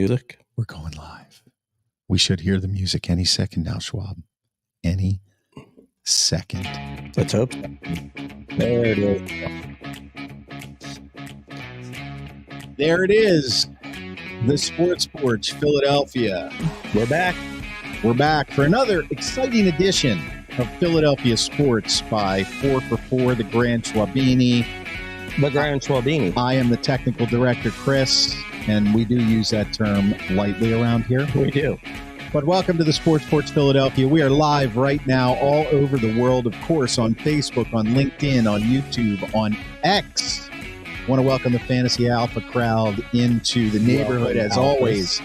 Music. We're going live. We should hear the music any second now, Schwab. Any second. Let's hope. There it is. There it is. The Sports Porch, Philadelphia. We're back. We're back for another exciting edition of Philadelphia Sports by 4 for 4, the Grand Schwabini. The Grand Schwabini. I am the technical director, Chris, and we do use that term lightly around here. We do. But welcome to the Sports Porch Philadelphia. We are live right now all over the world, of course, on Facebook, on LinkedIn, on YouTube, on X. I want to welcome the Fantasy Alpha crowd into the neighborhood, as always.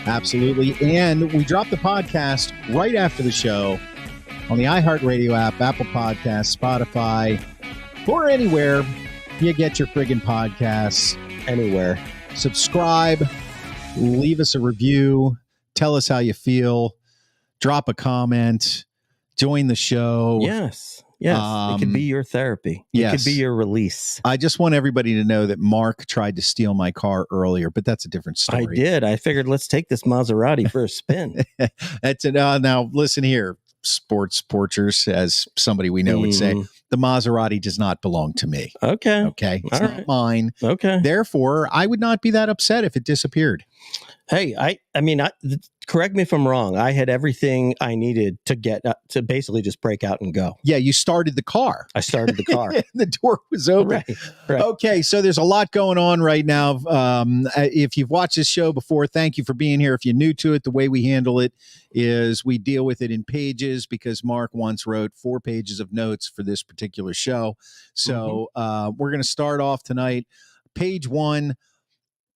Absolutely. And we drop the podcast right after the show on the iHeartRadio app, Apple Podcasts, Spotify, or anywhere you get your friggin' podcasts. Anywhere. Subscribe, leave us a review, tell us how you feel, drop a comment, join the show. Yes. It could be your therapy. It could be your release. I just want everybody to know that Mark tried to steal my car earlier, but that's a different story. I did. I figured let's take this Maserati for a spin. That's it. Now, listen here, sports porchers, as somebody we know would say, the Maserati does not belong to me. Okay. It's not mine. Okay. Therefore, I would not be that upset if it disappeared. Hey, I mean, correct me if I'm wrong. I had everything I needed to get to basically just break out and go. Yeah, you started the car. I started the car. The door was open. Right. Okay, so there's a lot going on right now. If you've watched this show before, thank you for being here. If you're new to it, the way we handle it is we deal with it in pages because Mark once wrote 4 pages of notes for this particular show. So we're going to start off tonight. Page 1.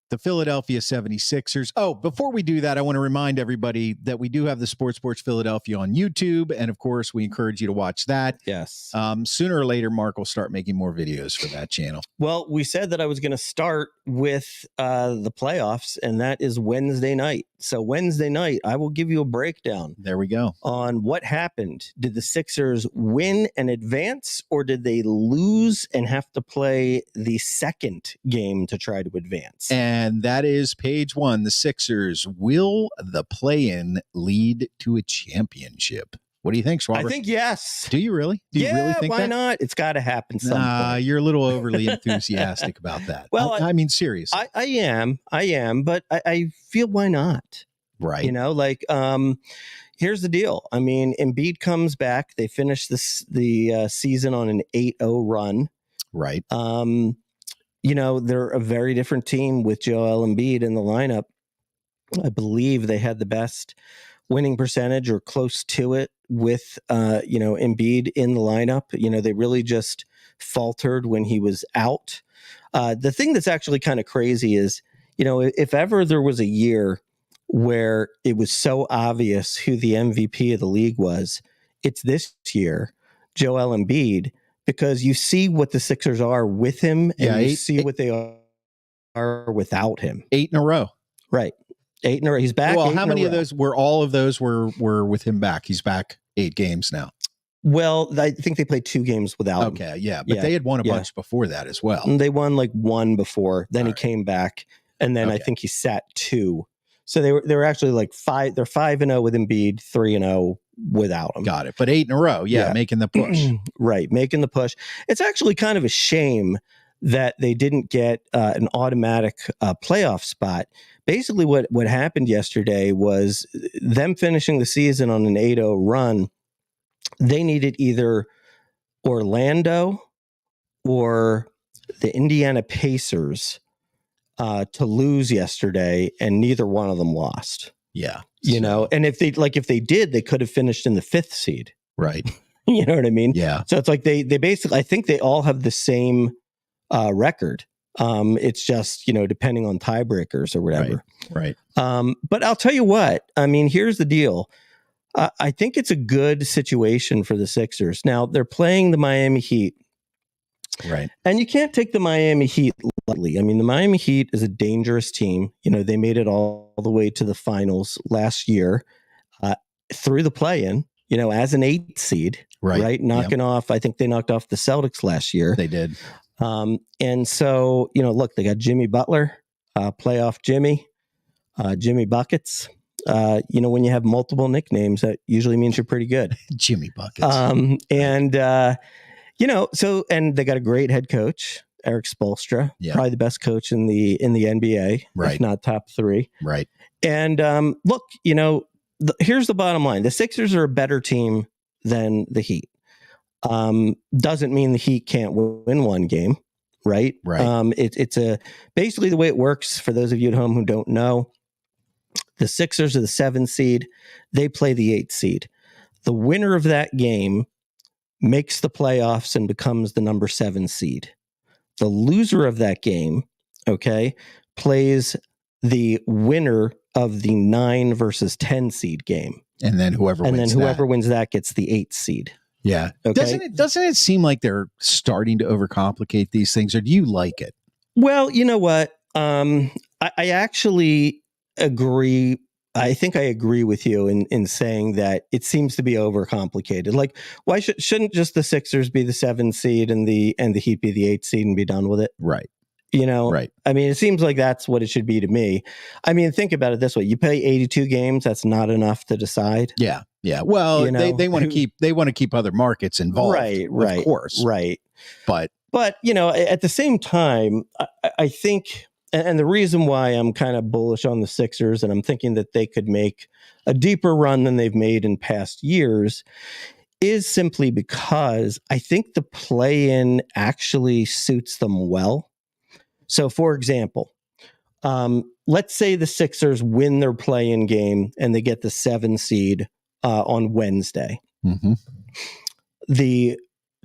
The Philadelphia 76ers. Oh, before we do that, I want to remind everybody that we do have the Sports Porch Philadelphia on YouTube. And of course, we encourage you to watch that. Yes. Sooner or later, Mark will start making more videos for that channel. Well, we said that I was going to start with the playoffs, and that is Wednesday night. So Wednesday night, I will give you a breakdown. There we go. On what happened. Did the Sixers win and advance, or did they lose and have to play the second game to try to advance? And that is page 1. The Sixers, will the play-in lead to a championship? What do you think, Schwaber? I think yes. Do you really? Do you really think why that? not? It's got to happen sometime. You're a little overly enthusiastic about that. Well, I mean, seriously. I am, but I feel why not? Right. You know, like, here's the deal. I mean, Embiid comes back. They finish the season on an 8-0 run. Right. You know, they're a very different team with Joel Embiid in the lineup. I believe they had the best winning percentage or close to it with, Embiid in the lineup. You know, they really just faltered when he was out. The thing that's actually kind of crazy is, you know, if ever there was a year where it was so obvious who the MVP of the league was, it's this year, Joel Embiid, because you see what the Sixers are with him and you see what they are without him. 8 in a row. Right. 8 in a row. He's back. Well, how many of those were all of those were with him back? He's back 8 games now. Well, I think they played 2 games without him. Okay, yeah. But they had won a bunch before that as well. And they won like 1 before. Then he came back. And then I think he sat 2. So they were actually like 5. They're 5-0 with Embiid, 3-0 without him. Got it. But 8 in a row. Yeah. Making the push. Right. Making the push. It's actually kind of a shame that they didn't get an automatic playoff spot. Basically what happened yesterday was them finishing the season on an 8-0 run. They needed either Orlando or the Indiana Pacers to lose yesterday, and neither one of them lost. Yeah. You know, and if they did, they could have finished in the 5th seed. Right. You know what I mean? Yeah. So it's like they basically, I think they all have the same record. It's just, you know, depending on tiebreakers or whatever. Right. But I'll tell you what, I mean, here's the deal. I think it's a good situation for the Sixers. Now they're playing the Miami Heat. Right. And you can't take the Miami Heat lightly. I mean, the Miami Heat is a dangerous team. You know, they made it all the way to the finals last year through the play-in, you know, as an 8th seed, right? Knocking off, I think they knocked off the Celtics last year. They did. And so, you know, look, they got Jimmy Butler, playoff Jimmy. Jimmy Buckets. When you have multiple nicknames, that usually means you're pretty good. Jimmy Buckets. And they got a great head coach, Eric Spoelstra, probably the best coach in the NBA, if not top 3. Right. And look, here's the bottom line: the Sixers are a better team than the Heat. Doesn't mean the Heat can't win one game, right? Right. It's basically the way it works. For those of you at home who don't know, the Sixers are the 7th seed. They play the 8th seed. The winner of that game makes the playoffs and becomes the number 7 seed. The loser of that game, plays the winner of the 9 versus 10 seed game. And then whoever wins that gets the 8th seed. Yeah. Okay? Doesn't it seem like they're starting to overcomplicate these things, or do you like it? Well, you know what? I actually agree. I think I agree with you in saying that it seems to be overcomplicated. Like, why shouldn't just the Sixers be the 7th seed and the Heat be the 8th seed and be done with it? Right. Right. I mean, it seems like that's what it should be to me. I mean, think about it this way: you play 82 games. That's not enough to decide. Yeah. Yeah. Well, they want to keep other markets involved. Right. Of course. Right. But at the same time, I think. And the reason why I'm kind of bullish on the Sixers, and I'm thinking that they could make a deeper run than they've made in past years, is simply because I think the play-in actually suits them well. So, for example, let's say the Sixers win their play-in game and they get the 7 seed on Wednesday. Mm-hmm. The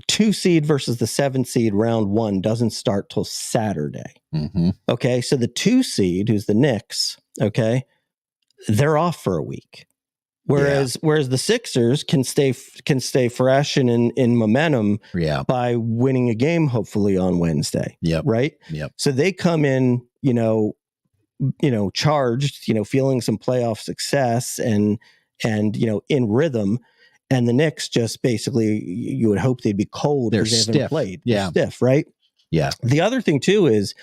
2 seed versus the 7 seed round 1 doesn't start till Saturday. Mm-hmm. Okay, so the 2 seed, who's the Knicks, they're off for a week. Whereas the Sixers can stay fresh and in momentum by winning a game, hopefully on Wednesday. Yep. Right. Yep. So they come in, charged, feeling some playoff success and in rhythm. And the Knicks just basically, you would hope they'd be cold because they haven't played. Yeah. They're stiff, right? Yeah. The other thing too is,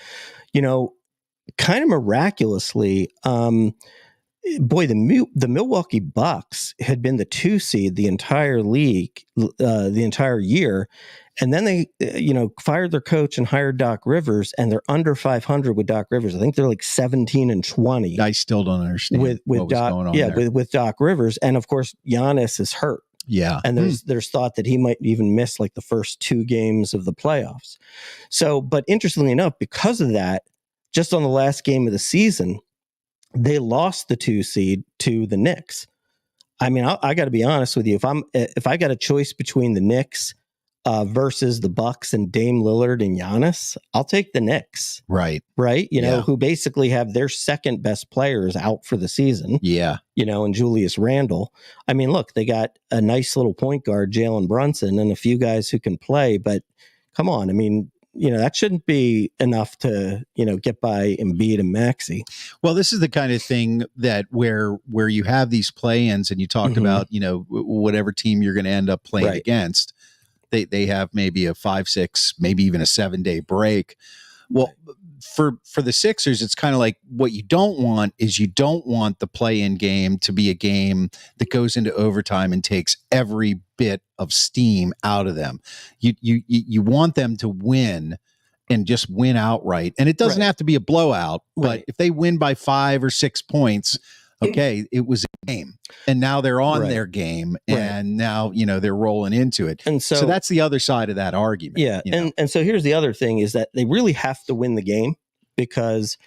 kind of miraculously, the Milwaukee Bucks had been the 2 seed the entire league, the entire year. And then they, fired their coach and hired Doc Rivers, and they're under 500 with Doc Rivers. I think they're like 17-20. I still don't understand with Doc, going on there. With Doc Rivers. And of course, Giannis is hurt. Yeah. And there's thought that he might even miss like the first 2 games of the playoffs. So, but interestingly enough, because of that, just on the last game of the season, they lost the 2 seed to the Knicks. I mean, I got to be honest with you. If I got a choice between the Knicks versus the Bucks and Dame Lillard and Giannis, I'll take the Knicks. Right. Who basically have their second best players out for the season. Yeah. And Julius Randle. I mean, look, they got a nice little point guard, Jalen Brunson, and a few guys who can play. But come on, I mean, that shouldn't be enough to, get by Embiid and Maxey. Well, this is the kind of thing that where you have these play-ins and you talk about, whatever team you're going to end up playing against. They have maybe a 5-6, maybe even a 7-day break. Well, for the Sixers, it's kind of like what you don't want is you don't want the play-in game to be a game that goes into overtime and takes every bit of steam out of them. You want them to win and just win outright. And it doesn't have to be a blowout, but if they win by 5 or 6 points, okay, it was a game. And now they're on their game, and now, they're rolling into it. And so that's the other side of that argument. Yeah. And so here's the other thing is that they really have to win the game, because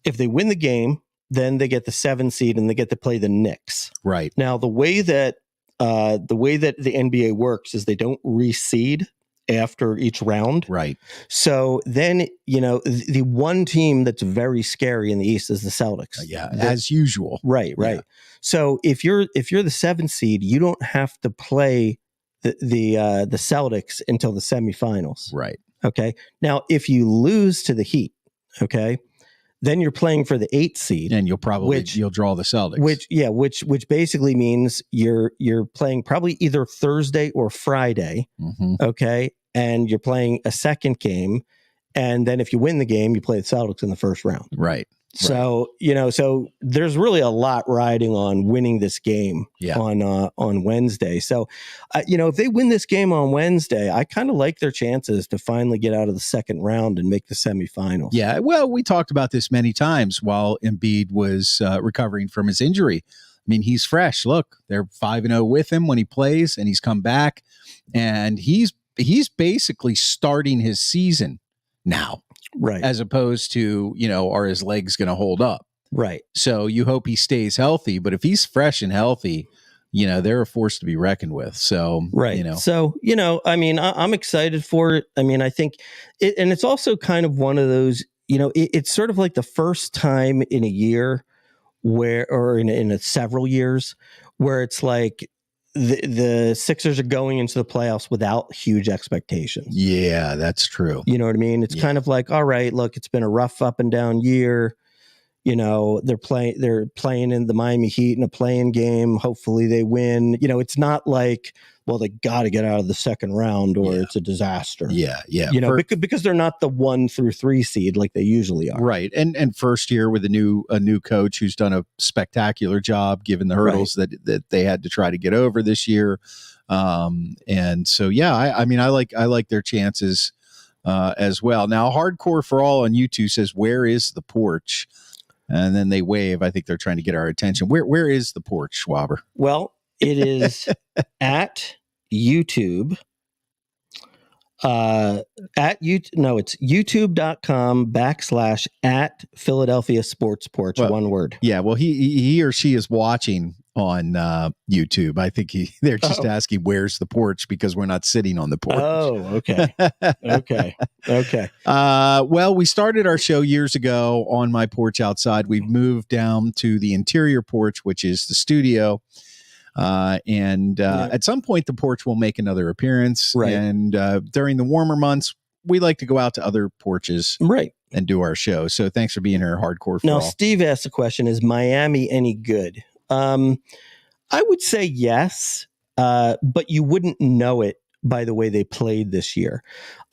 if they win the game, then they get the 7 seed and they get to play the Knicks. Right. Now, the way that the NBA works is they don't reseed after each round. Right. So then, the one team that's very scary in the East is the Celtics. As usual. Right. Yeah. So if you're the 7 seed, you don't have to play the Celtics until the semifinals. Right. Okay. Now, if you lose to the Heat, then you're playing for the 8 seed, and you'll draw the Celtics. Which basically means you're playing probably either Thursday or Friday. Mm-hmm. Okay. And you're playing a second game. And then if you win the game, you play the Celtics in the first round. Right. So, so there's really a lot riding on winning this game on Wednesday. So, if they win this game on Wednesday, I kind of like their chances to finally get out of the second round and make the semifinals. Yeah, well, we talked about this many times while Embiid was recovering from his injury. I mean, he's fresh. Look, they're 5-0 with him when he plays, and he's come back, and he's basically starting his season now. Right. As opposed to, are his legs going to hold up? Right. So you hope he stays healthy, but if he's fresh and healthy, they're a force to be reckoned with. So, right. So, I'm excited for it. I mean, I think and it's also kind of one of those, it's sort of like the first time in a year or in several years where it's like, the Sixers are going into the playoffs without huge expectations. Yeah, that's true. You know what I mean? It's kind of like, all right, look, it's been a rough up and down year. They're playing in the Miami Heat in a playing game. Hopefully they win. It's not like, well, they got to get out of the second round or it's a disaster. Yeah. Because they're not the 1 through 3 seed like they usually are. Right. And first year with a new coach who's done a spectacular job given the hurdles that they had to try to get over this year. And so, I like their chances as well. Now, Hardcore for All on YouTube says, "Where is the porch?" And then they wave. I think they're trying to get our attention. Where is the porch, Schwaber? Well, it is at YouTube. It's youtube.com/ at Philadelphia Sports Porch, one word. Yeah, well, he or she is watching on YouTube. I think they're just asking where's the porch because we're not sitting on the porch. Oh, okay. Okay. Well, we started our show years ago on my porch outside. We've moved down to the interior porch, which is the studio. At some point, the porch will make another appearance. Right. And during the warmer months, we like to go out to other porches. Right. And do our show. So thanks for being here, Hardcore for Now, All. Steve asked the question, is Miami any good? I would say yes, but you wouldn't know it by the way they played this year.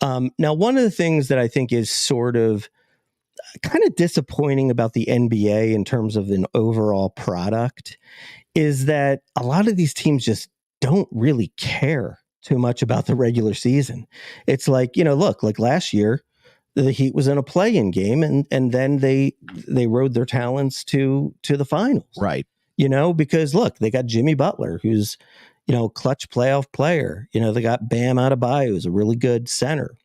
Now, one of the things that I think is sort of kind of disappointing about the NBA in terms of an overall product is that a lot of these teams just don't really care too much about the regular season. It's like, look, like last year, the Heat was in a play-in game and then they rode their talents to the finals. Right. Because look, they got Jimmy Butler, who's, clutch playoff player. They got Bam Adebayo, who's a really good center.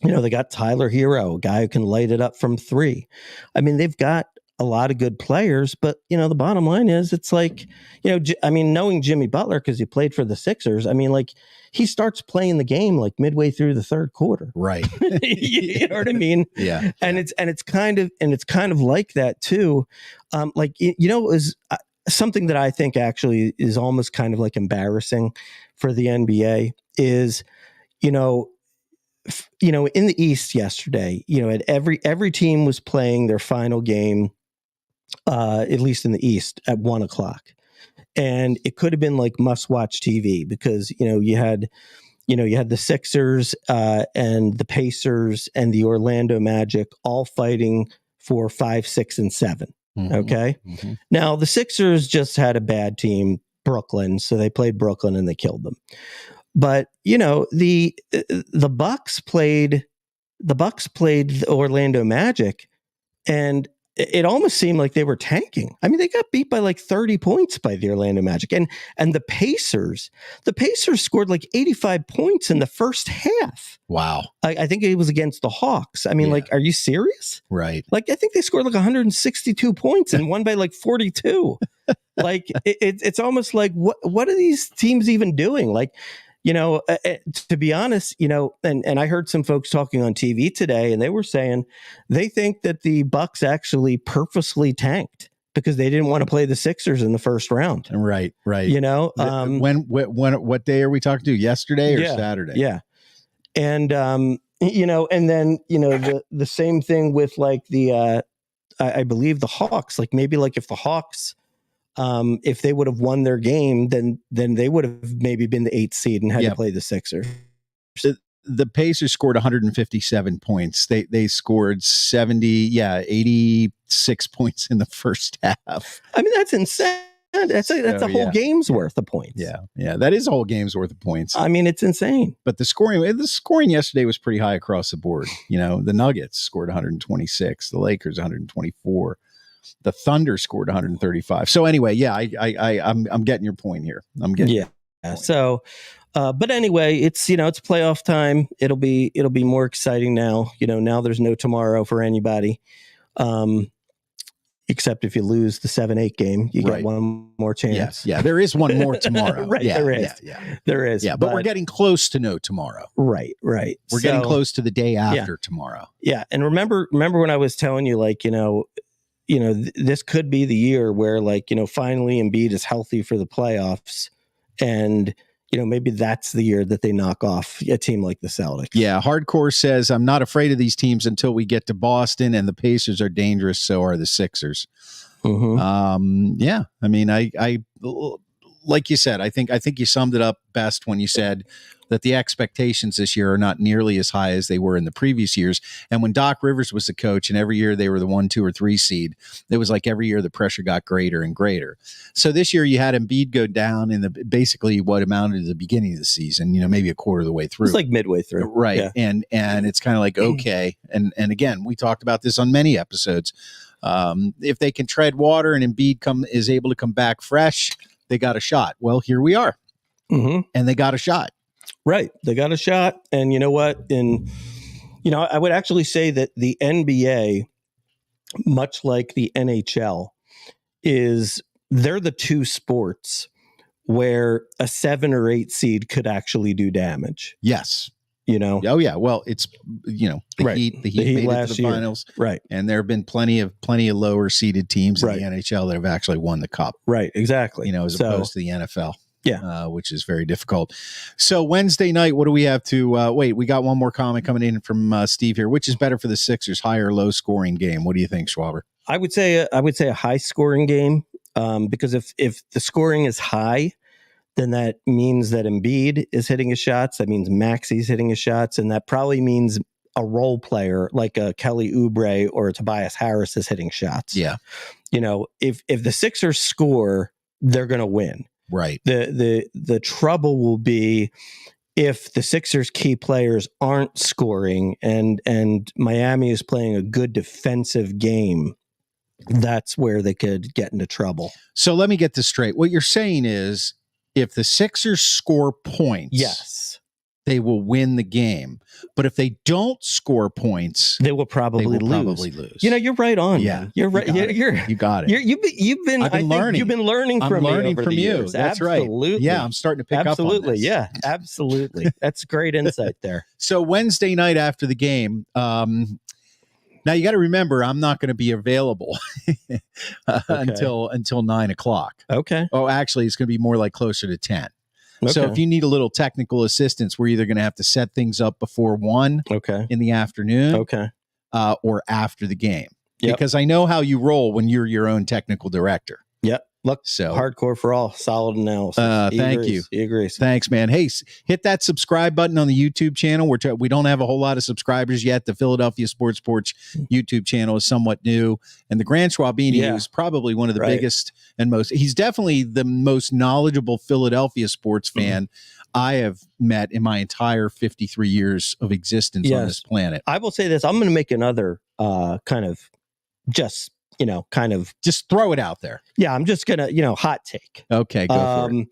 They got Tyler Hero, a guy who can light it up from 3. I mean, they've got a lot of good players, but, the bottom line is it's like, knowing Jimmy Butler, because he played for the Sixers, like he starts playing the game like midway through the third quarter. Right. You know what I mean? Yeah. And it's kind of like that too. Is something that I think actually is almost kind of like embarrassing for the NBA is, in the East yesterday, at every team was playing their final game, at least in the East, at 1:00. And it could have been like must-watch TV because, you had the Sixers and the Pacers and the Orlando Magic all fighting for 5, 6, and 7. Mm-hmm. Okay. Mm-hmm. Now the Sixers just had a bad team, Brooklyn, so they played Brooklyn and they killed them. But the Bucks played the Orlando Magic, and it almost seemed like they were tanking. I mean, they got beat by like 30 points by the Orlando Magic, and the Pacers scored like 85 points in the first half. Wow. I think it was against the Hawks. I mean, are you serious? Right. Like, I think they scored like 162 points and won by like 42. Like, it's almost like, what are these teams even doing? Like, to be honest, and I heard some folks talking on TV today, and they were saying they think that the Bucks actually purposely tanked because they didn't want to play the Sixers in the first round. Right. Right. What day are we talking to? Yesterday or Saturday? Yeah. And, and then, the same thing with like I believe the Hawks, like maybe like if the Hawks, if they would have won their game, then they would have maybe been the 8th seed and had to play the Sixers. the Pacers scored 157 points. They scored 86 points in the first half. I mean, that's insane. That's a whole game's worth of points. Yeah, that is a whole game's worth of points. I mean, it's insane. But the scoring yesterday was pretty high across the board. The Nuggets scored 126, the Lakers 124, the Thunder scored 135. So anyway, I'm getting your point here. So, but anyway, it's it's playoff time. It'll be more exciting now. Now there's no tomorrow for anybody. Except if you lose the 7-8 game, you get one more chance. Yeah, there is one more tomorrow. Right, yeah, there is. There is. Yeah, but we're getting close to no tomorrow. Right. We're getting close to the day after tomorrow. Yeah, and remember when I was telling you, this could be the year where, finally Embiid is healthy for the playoffs, and maybe that's the year that they knock off a team like the Celtics. Yeah, Hardcore says, I'm not afraid of these teams until we get to Boston, and the Pacers are dangerous, so are the Sixers. Mm-hmm. Yeah, I mean, I like you said, I think you summed it up best when you said that the expectations this year are not nearly as high as they were in the previous years. And when Doc Rivers was the coach and every year they were the 1, 2, or 3 seed, it was like every year the pressure got greater and greater. So this year you had Embiid go down in basically what amounted to the beginning of the season, maybe a quarter of the way through. It's like midway through. Right. Yeah. And it's kind of like, okay. And again, we talked about this on many episodes. If they can tread water and Embiid is able to come back fresh, they got a shot. Well, here we are. Mm-hmm. And they got a shot. Right. They got a shot. And you know what? I would actually say that the NBA, much like the NHL, they're the two sports where a 7 or 8 seed could actually do damage. Yes. Oh yeah. Well, it's the Heat made last it to the finals, right? And there have been plenty of lower seeded teams in the NHL that have actually won the cup, right? Exactly. As opposed to the NFL, which is very difficult. So Wednesday night, what do we have to wait? We got one more comment coming in from Steve here. Which is better for the Sixers, high or low scoring game? What do you think, Schwaber? I would say a high scoring game, because if the scoring is high, then that means that Embiid is hitting his shots. That means Maxi's hitting his shots. And that probably means a role player like a Kelly Oubre or a Tobias Harris is hitting shots. Yeah. If the Sixers score, they're going to win. Right. The trouble will be if the Sixers' key players aren't scoring and Miami is playing a good defensive game. That's where they could get into trouble. So let me get this straight. What you're saying is, if the Sixers score points, yes, they will win the game. But if they don't score points, they will probably lose. You're right on. Yeah, man. You're right. You got it. You've been learning. You've been learning from me over the years. That's absolutely. Right. Yeah, I'm starting to pick up on this. Yeah, absolutely. That's great insight there. So Wednesday night after the game, now you got to remember, I'm not going to be available until 9:00. Okay. Oh, actually, it's going to be more like closer to 10. Okay. So if you need a little technical assistance, we're either going to have to set things up before 1 in the afternoon, or after the game, because I know how you roll when you're your own technical director. Yep. Look, so hardcore for all, solid analysis. Thank you. He agrees. Thanks, man. Hey, hit that subscribe button on the YouTube channel. We don't have a whole lot of subscribers yet. The Philadelphia Sports Porch YouTube channel is somewhat new, and the Grand Schwabini is probably one of the biggest and he's definitely the most knowledgeable Philadelphia sports fan I have met in my entire 53 years of existence on this planet. I will say this. I'm going to make another just throw it out there. Yeah, I'm just going to, hot take. Okay, go for it.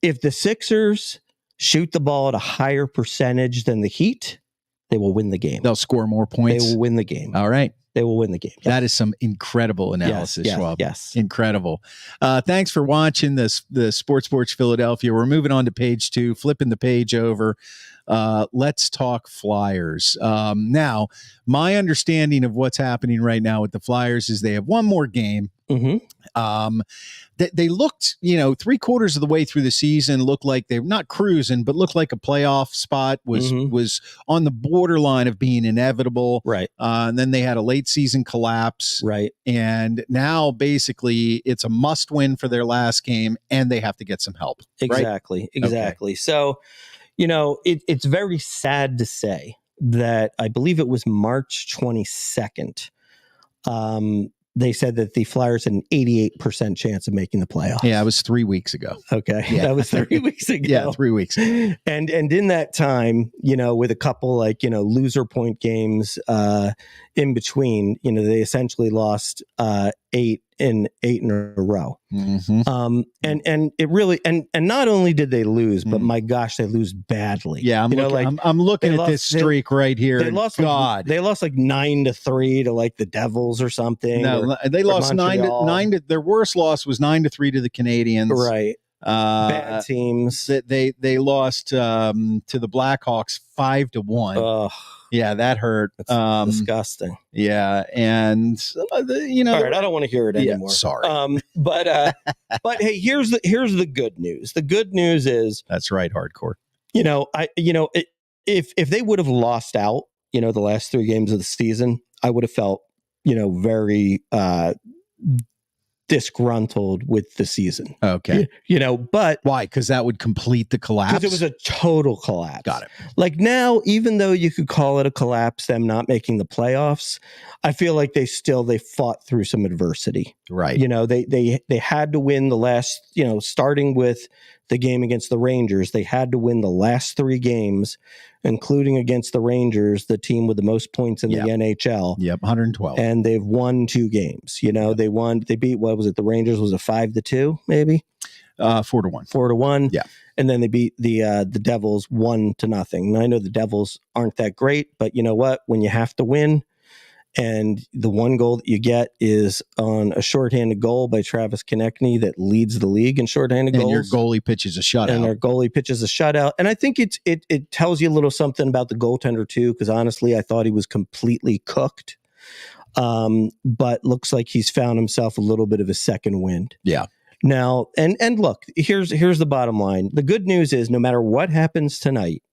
If the Sixers shoot the ball at a higher percentage than the Heat, they will win the game. They'll score more points. They will win the game. All right. They will win the game. Yes. That is some incredible analysis, Schwab. Yes. Incredible. Thanks for watching the Sports Porch Philadelphia. We're moving on to page 2, flipping the page over. Let's talk Flyers. Now, my understanding of what's happening right now with the Flyers is they have one more game. They looked, 3/4 of the way through the season, looked like they're not cruising, but looked like a playoff spot was on the borderline of being inevitable. Right. And then they had a late season collapse. Right. And now basically it's a must win for their last game and they have to get some help. Exactly. Right? Exactly. Okay. So, it's very sad to say that I believe it was March 22nd. They said that the Flyers had an 88% chance of making the playoffs. Yeah, it was 3 weeks ago. Okay. Yeah. That was 3 weeks ago. Yeah, 3 weeks ago. And in that time, with a couple loser point games in between, they essentially lost 8 in a row. Mm-hmm. And it really and not only did they lose, but my gosh, they lose badly. Yeah, I'm looking at this streak right here. They lost God. They lost 9-3 to the Devils or something. No, they lost 9 to their worst loss was 9-3 to the Canadians. Right. Bad teams. They lost to the Blackhawks 5-1. Ugh. Yeah, that hurt. That's disgusting. Yeah, and all right, I don't want to hear it anymore. Sorry. But hey, here's the good news. The good news is that's right, hardcore. If they would have lost out, the last 3 games of the season, I would have felt, very disgruntled with the season. Okay. But why? Because that would complete the collapse. Because it was a total collapse. Got it. Now, even though you could call it a collapse, them not making the playoffs, I feel like they fought through some adversity. Right. They had to win the last, starting with the game against the Rangers, they had to win the last 3 games, including against the Rangers, the team with the most points in the NHL. Yep, 112. And they've won 2 games. They beat, what was it? The Rangers was a 5-2, maybe? 4-1. 4-1. Yeah. And then they beat the Devils 1-0. And I know the Devils aren't that great, but you know what? When you have to win, and the one goal that you get is on a shorthanded goal by Travis Konechny that leads the league in shorthanded goals. And your goalie pitches a shutout. And our goalie pitches a shutout. And I think it tells you a little something about the goaltender too, because honestly, I thought he was completely cooked. But looks like he's found himself a little bit of a second wind. Yeah. Now, and look, here's the bottom line. The good news is no matter what happens tonight,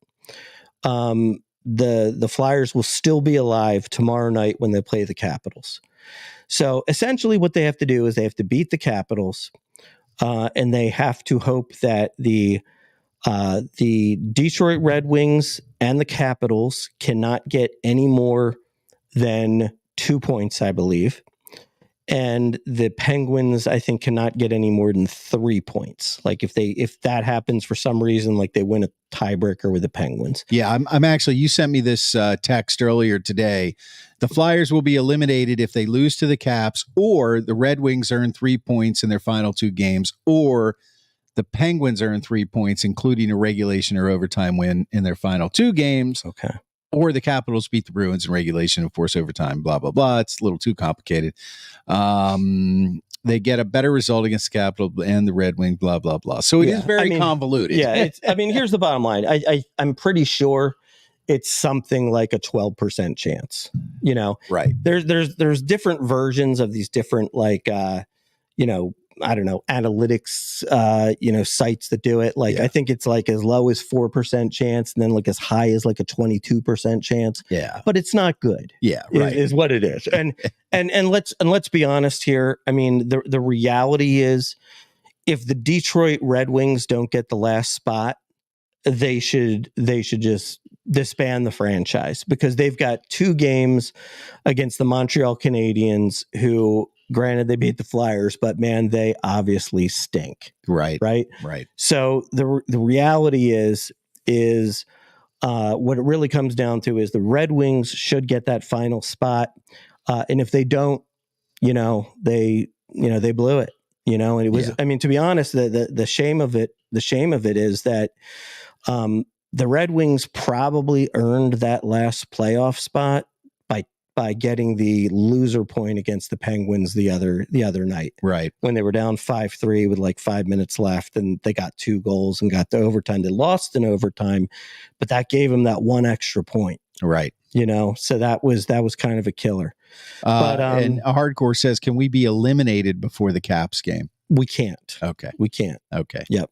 the Flyers will still be alive tomorrow night when they play the Capitals. So essentially what they have to do is they have to beat the Capitals, and they have to hope that the Detroit Red Wings and the Capitals cannot get any more than 2 points, I believe. And the Penguins, I think, cannot get any more than 3 points. If that happens for some reason, they win a tiebreaker with the Penguins. Yeah, I'm actually. You sent me this text earlier today. The Flyers will be eliminated if they lose to the Caps, or the Red Wings earn 3 points in their final 2 games, or the Penguins earn 3 points, including a regulation or overtime win in their final 2 games. Okay. Or the Capitals beat the Bruins in regulation, of course, overtime, blah, blah, blah. It's a little too complicated. They get a better result against the Capital and the Red Wing, blah, blah, blah. So it is very convoluted. Yeah. Here's the bottom line. I'm pretty sure it's something like a 12% chance, Right. There's different versions of these different, I don't know, analytics, sites that do it. I think it's as low as 4% chance, and then as high as a 22% chance. Yeah. But it's not good. Yeah. Right. Is what it is. And let's be honest here. I mean, the reality is, if the Detroit Red Wings don't get the last spot, they should just disband the franchise, because they've got 2 games against the Montreal Canadiens, who, granted, they beat the Flyers, but man, they obviously stink. Right. Right. So the reality is what it really comes down to is the Red Wings should get that final spot, and if they don't, they blew it. And it was. Yeah. I mean, to be honest, the shame of it is that the Red Wings probably earned that last playoff spot by getting the loser point against the Penguins the other night. Right. When they were down 5-3 with 5 minutes left, and they got 2 goals and got to overtime. They lost in overtime, but that gave them that 1 extra point. Right. So that was kind of a killer. And a hardcore says, can we be eliminated before the Caps game? We can't. Okay. We can't. Okay. Yep.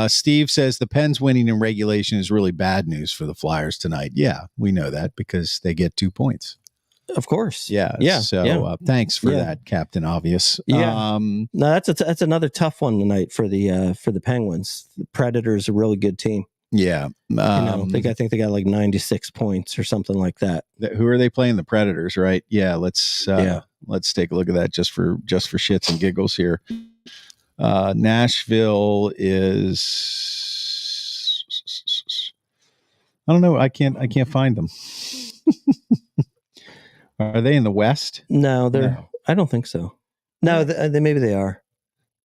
Steve says the Pens winning in regulation is really bad news for the Flyers tonight. Yeah, we know that because they get 2 points. Of course. Yeah. Yeah. So thanks for that, Captain Obvious. Yeah. No, that's another tough one tonight for the Penguins. The Predators are a really good team. Yeah. I think they got like 96 points or something like that. Who are they playing? The Predators, right? Yeah. Let's take a look at that just for shits and giggles here. Nashville is, I don't know. I can't find them. Are they in the West? No, I don't think so. No, maybe they are.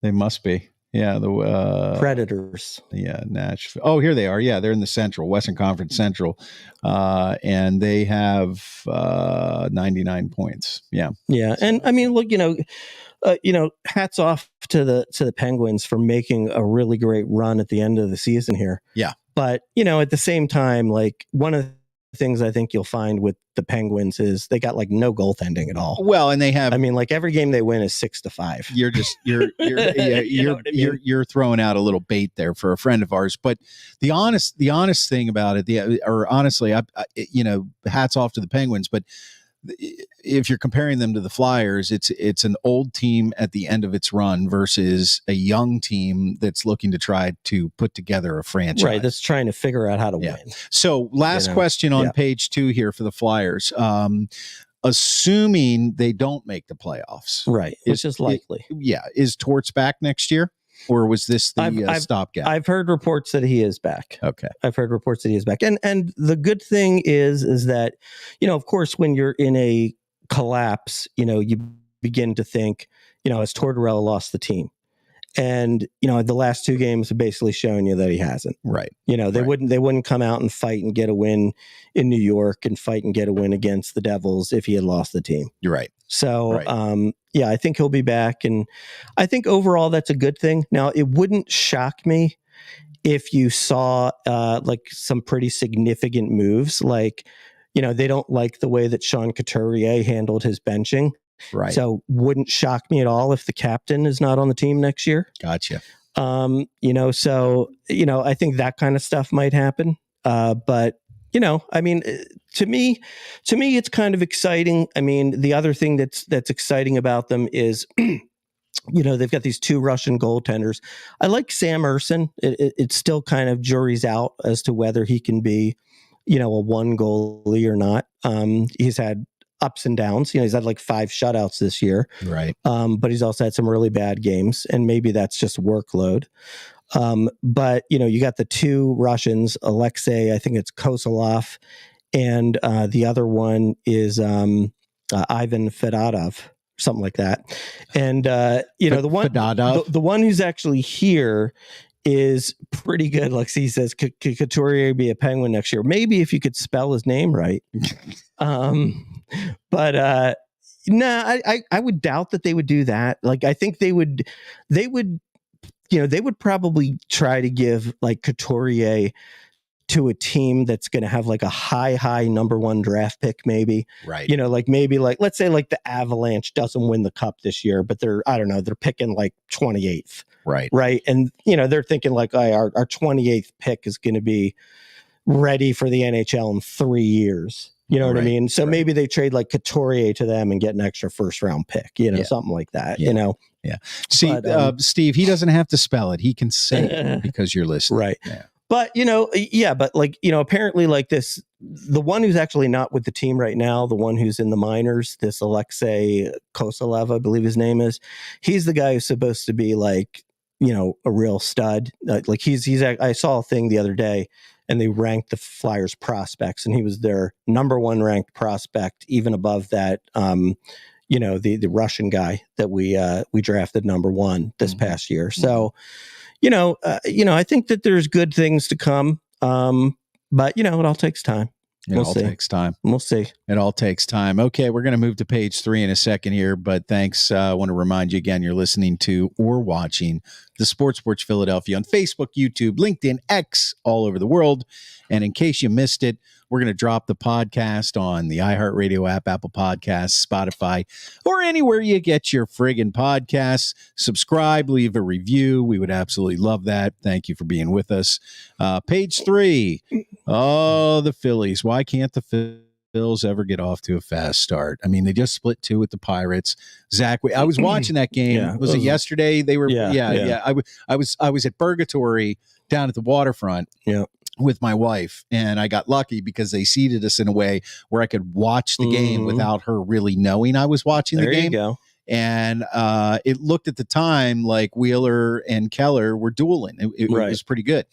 They must be. Yeah, the Predators. Yeah, Nashville. Oh, here they are. Yeah, they're in the Central, Western Conference Central, and they have 99 points. Yeah, yeah, and I mean, look, hats off to the Penguins for making a really great run at the end of the season here. Yeah, but at the same time, like one of the things I think you'll find with the Penguins is they got like no goaltending at all. Well, and they have, I mean, like every game they win is 6-5. You're throwing out a little bait there for a friend of ours, but the honest thing about it, honestly, hats off to the Penguins, but if you're comparing them to the Flyers, it's an old team at the end of its run versus a young team that's looking to try to put together a franchise. Right, that's trying to figure out how to win. So last question on page 2 here for the Flyers. Assuming they don't make the playoffs. Right, which is likely. Is Torts back next year? Or was this the stopgap? I've heard reports that he is back. Okay. I've heard reports that he is back. And the good thing is that, of course, when you're in a collapse, you begin to think, has Tortorella lost the team? And, the last 2 games have basically shown you that he hasn't. Right. They wouldn't come out and fight and get a win in New York and fight and get a win against the Devils if he had lost the team. You're right. So, I think he'll be back. And I think overall that's a good thing. Now, it wouldn't shock me if you saw like some pretty significant moves. Like, they don't like the way that Sean Couturier handled his benching. Right. So wouldn't shock me at all if the captain is not on the team next year. Gotcha. I think that kind of stuff might happen. But I mean, to me, it's kind of exciting. I mean, the other thing that's exciting about them is, they've got these 2 Russian goaltenders. I like Sam Ersson. It's still kind of jury's out as to whether he can be, a 1 goalie or not. He's had ups and downs. He's had like 5 shutouts this year. Right. But he's also had some really bad games, and maybe that's just workload. But you got the 2 Russians, Alexei, I think it's Kosalov, and the other one is Ivan Fedotov, something like that. And the one who's actually here is pretty good. Like he says, could Couturier be a Penguin next year? Maybe if you could spell his name right. But I would doubt that they would do that. Like I think they would probably try to give like Couturier to a team that's going to have like a high number 1 draft pick, maybe. Right. Let's say like the Avalanche doesn't win the cup this year, but they're picking like 28th. Right. Right. And, they're thinking like, our 28th pick is going to be ready for the NHL in 3 years. You know what I mean? So maybe they trade like Couturier to them and get an extra 1st round pick, something like that, Yeah. See, Steve, he doesn't have to spell it. He can say it because you're listening. Right. Yeah. But, but like, apparently like this, the one who's actually not with the team right now, the one who's in the minors, this Alexei Kosalov, I believe his name is, he's the guy who's supposed to be like, a real stud. Like I saw a thing the other day and they ranked the Flyers prospects and he was their number 1 ranked prospect, even above that, the Russian guy that we drafted number 1 this past year. So, I think that there's good things to come. But it all takes time. We'll see. Takes time. We'll see. It all takes time. Okay, we're going to move to page 3 in a second here, but thanks. I want to remind you again, you're listening to or watching the Sports Porch Philadelphia on Facebook, YouTube, LinkedIn, X, all over the world. And in case you missed it, we're going to drop the podcast on the iHeartRadio app, Apple Podcasts, Spotify, or anywhere you get your friggin' podcasts. Subscribe, leave a review. We would absolutely love that. Thank you for being with us. Page 3. Oh, the Phillies. Why can't the Phils ever get off to a fast start? I mean, they just split 2 with the Pirates. Zach, I was watching that game. Yeah, was it yesterday? They were. Yeah. I was at Purgatory down at the waterfront. Yeah. with my wife, and I got lucky because they seated us in a way where I could watch the game without her really knowing I was watching the game. You go. And it looked at the time like Wheeler and Keller were dueling. It was pretty good.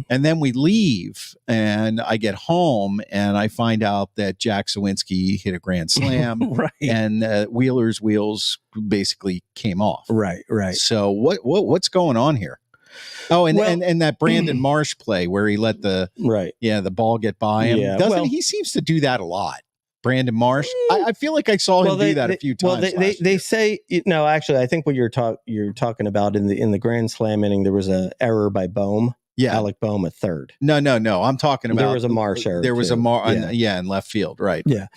And then we leave, and I get home, and I find out that Jack Sawinski hit a grand slam, and Wheeler's wheels basically came off. Right. So what's going on here? Oh, and that Brandon Marsh play where he let the ball get by him. Yeah. He seems to do that a lot. Brandon Marsh. I feel like I saw him do that a few times. Well, they say no. Actually, I think what you're talking about in the Grand Slam inning, there was an error by Bohm. Yeah, Alec Bohm at third. No. I'm talking about there was a Marsh error. There was a in left field, right? Yeah.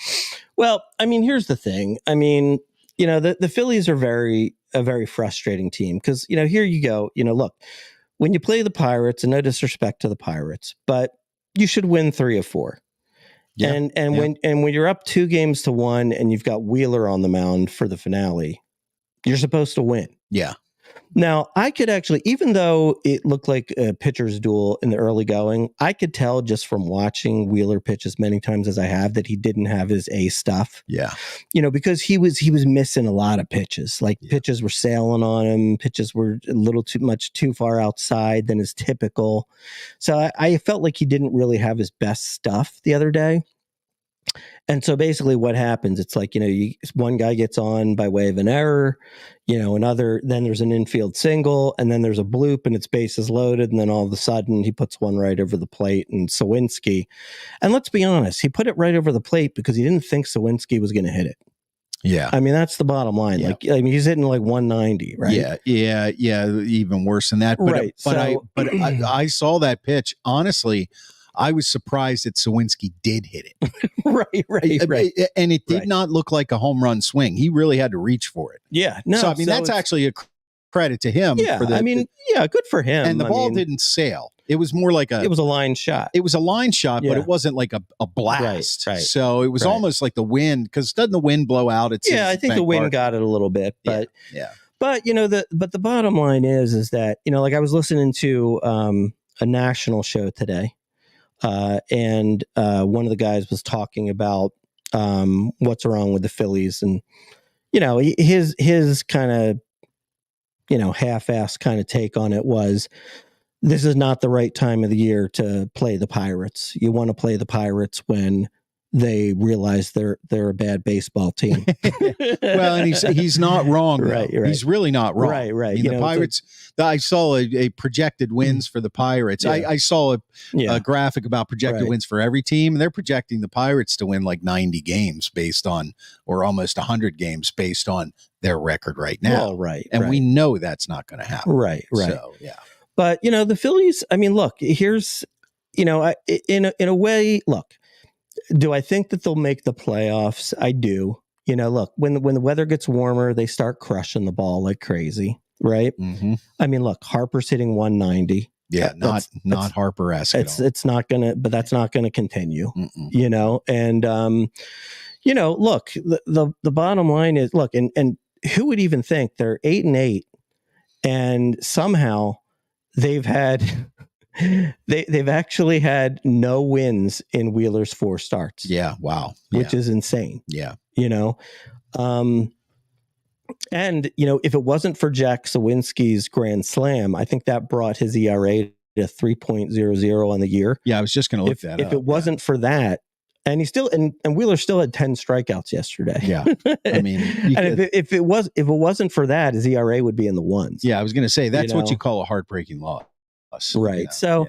Well, I mean, here's the thing. I mean, the Phillies are a very frustrating team because here you go. Look, when you play the Pirates, and no disrespect to the Pirates, but you should win 3 of 4. Yeah, when you're up 2-1 and you've got Wheeler on the mound for the finale, you're supposed to win. Yeah. Now, I could actually, even though it looked like a pitcher's duel in the early going, I could tell just from watching Wheeler pitch as many times as I have that he didn't have his A stuff. Yeah. Because he was missing a lot of pitches. Like pitches were sailing on him. Pitches were a little too far outside than is typical. So I felt like he didn't really have his best stuff the other day. And so basically what happens, it's like, one guy gets on by way of an error, another, then there's an infield single, and then there's a bloop and it's bases loaded. And then all of a sudden he puts one right over the plate, and Sawinski, and let's be honest, he put it right over the plate because he didn't think Sawinski was going to hit it. Yeah. I mean, that's the bottom line. Yeah. He's hitting like 190, right? Yeah. Even worse than that. But I saw that pitch. Honestly, I was surprised that Sawinski did hit it. Right. And it did not look like a home run swing. He really had to reach for it. Yeah. No, so, that's actually a credit to him. Yeah. Good for him. And the ball didn't sail. It was more like it was a line shot. It was a line shot, but it wasn't like a blast. Right. So it was almost like the wind, because doesn't the wind blow out? I think the wind got it a little bit, but But the bottom line is that like I was listening to a national show today. And one of the guys was talking about what's wrong with the Phillies, and his kind of half-assed kind of take on it was, this is not the right time of the year to play the Pirates. You want to play the Pirates when they realize they're a bad baseball team. Well, and he's not wrong. Right. He's really not wrong. Right. I mean, the Pirates. I saw a projected wins for the Pirates. Yeah. I saw a graphic about projected wins for every team, and they're projecting the Pirates to win like 90 games based on, or almost 100 games based on their record right now. Well, and we know that's not going to happen. Right. So, But the Phillies. I mean, look. Here's in a way. Look. Do I think that they'll make the playoffs? I do. Look, when the weather gets warmer, they start crushing the ball like crazy, right? Mm-hmm. I mean, look, Harper's hitting 190. Yeah, not Harper-esque. It's not gonna, but that's not gonna continue. And look, the bottom line is, look, and who would even think they're 8-8, and somehow they've had. They've actually had no wins in Wheeler's 4 starts. Yeah, wow. Which is insane. Yeah. And if it wasn't for Jack Sawinski's grand slam, I think that brought his ERA to 3.00 on the year. Yeah, I was just going to look that up. If it wasn't for that, and he still and Wheeler still had 10 strikeouts yesterday. Yeah. I mean, and if it wasn't for that, his ERA would be in the ones. Yeah, I was going to say that's what you call a heartbreaking loss. Right. So,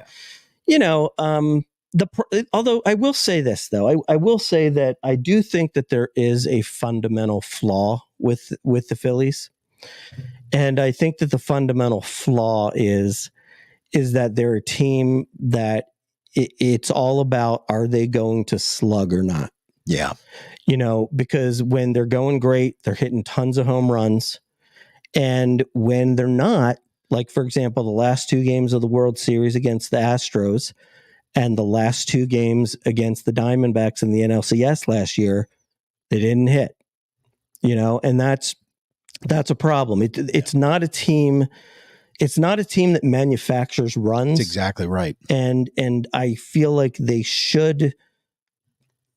although I will say this, though, I will say that I do think that there is a fundamental flaw with the Phillies. And I think that the fundamental flaw is that they're a team that it's all about, are they going to slug or not? Yeah. Because when they're going great, they're hitting tons of home runs. And when they're not, like, for example, the last 2 games of the World Series against the Astros and the last 2 games against the Diamondbacks in the NLCS last year, they didn't hit, and that's a problem. It's not a team. it's not a team that manufactures runs. That's exactly right. And I feel like they should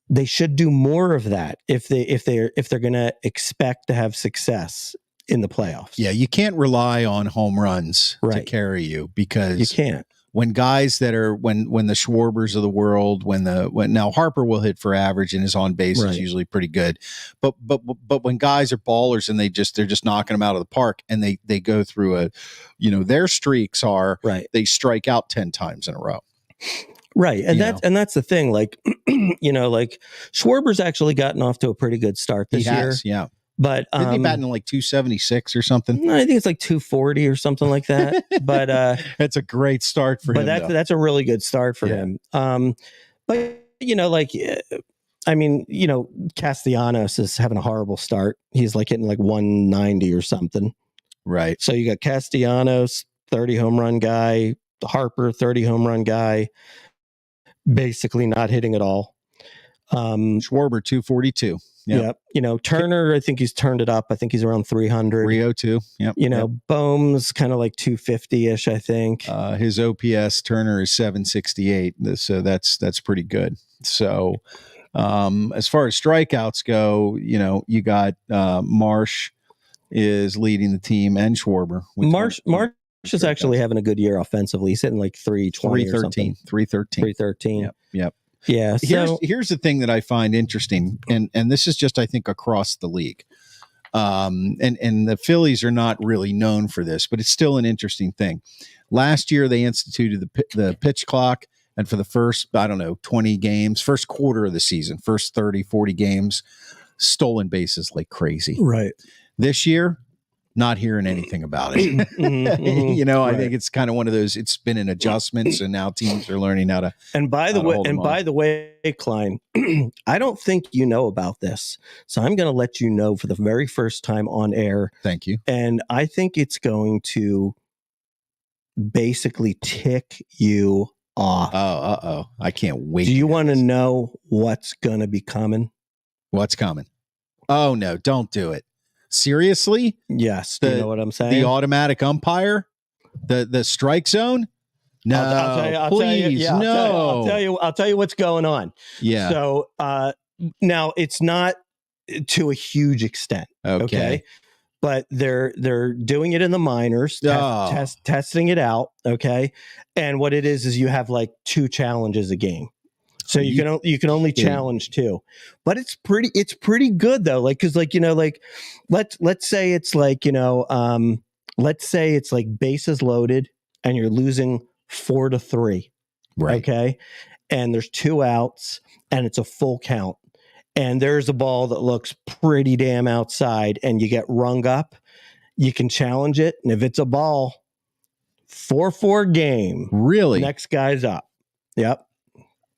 do more of that if they're going to expect to have success in the playoffs. Yeah, you can't rely on home runs to carry you, because you can't. When guys that are when the Schwarbers of the world, when now Harper will hit for average and his on base is usually pretty good, but when guys are ballers and they're just knocking them out of the park, and they go through their streaks are they strike out 10 times in a row. Right. And that's the thing. Like, like Schwarber's actually gotten off to a pretty good start this year. Yeah. But didn't he batting like 276 or something? No, I think it's like 240 or something like that. But that's a great start for him. But that's a really good start for him. But Castellanos is having a horrible start. He's like hitting like 190 or something. Right. So you got Castellanos, 30 home run guy, Harper, 30 home run guy, basically not hitting at all. Schwarber 242. Yep. Turner, I think he's turned it up. I think he's around 300. 302. Yep. Bohm's kind of like 250-ish, I think. His OPS, Turner, is 768. So that's pretty good. So as far as strikeouts go, you got Marsh is leading the team, and Schwarber. Marsh is actually having a good year offensively. He's hitting like 320 or something. 313. Yep. Yeah. So here's the thing that I find interesting, and this is just, I think, across the league. And the Phillies are not really known for this, but it's still an interesting thing. Last year they instituted the pitch clock, and for the first, 20 games, first quarter of the season, first 30, 40 games, stolen bases like crazy. Right. This year, not hearing anything about it. I think it's kind of one of those, it's been an adjustment. So now teams are learning how to. And by the way, Klein, I don't think you know about this. So I'm going to let you know for the very first time on air. Thank you. And I think it's going to basically tick you off. Oh, I can't wait. Do you want to know what's going to be coming? What's coming? Oh, no, don't do it. Seriously? Yes. Do you know what I'm saying? The automatic umpire, the strike zone. No, I'll tell you what's going on. Yeah. So now it's not to a huge extent. Okay. But they're doing it in the minors, testing it out. Okay. And what it is you have like 2 challenges a game. So you can only challenge 2, but it's pretty good though. Like, cause like, let's say it's like, let's say it's like bases loaded and you're losing 4-3. Right. Okay. And there's 2 outs and it's a full count, and there's a ball that looks pretty damn outside and you get rung up, you can challenge it. And if it's a ball, 4-4 game. Really? Next guy's up. Yep.